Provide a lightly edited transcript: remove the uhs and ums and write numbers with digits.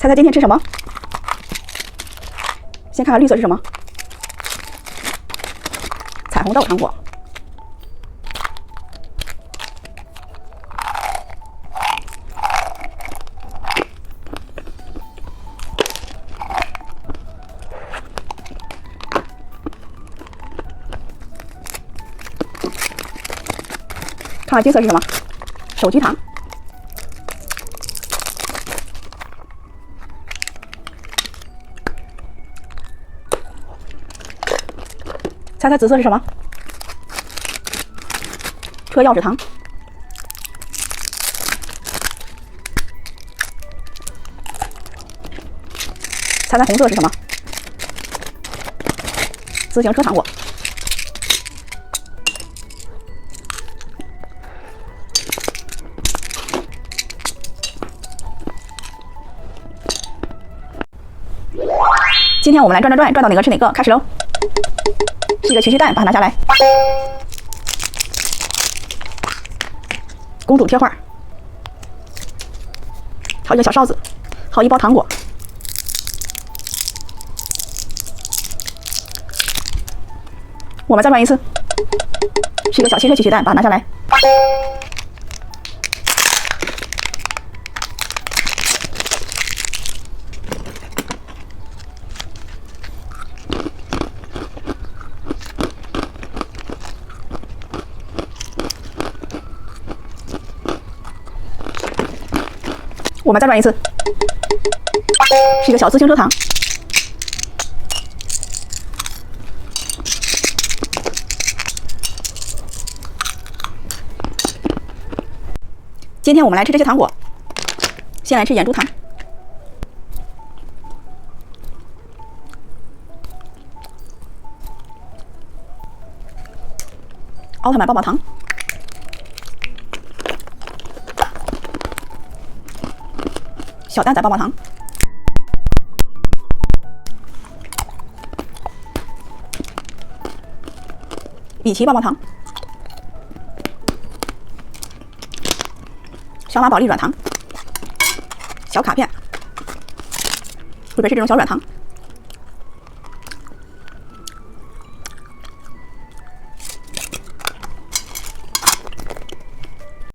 猜猜今天吃什么？先看看绿色是什么？彩虹豆糖果。看看金色是什么？手菊糖。猜猜紫色是什么？车钥匙糖。猜猜红色是什么？自行车糖果。今天我们来转转转，转到哪个吃哪个，开始喽！是一个奇趣蛋，把它拿下来。公主贴画，好一个小哨子，好一包糖果。我们再转一次，是一个小汽车奇趣蛋，把它拿下来。我们再转一次，是一个小自行车糖。今天我们来吃这些糖果，先来吃眼珠糖。奥特曼棒棒糖。小蛋仔棒棒糖，米奇棒棒糖，小马宝莉软糖，小卡片，会不会是这种小软糖？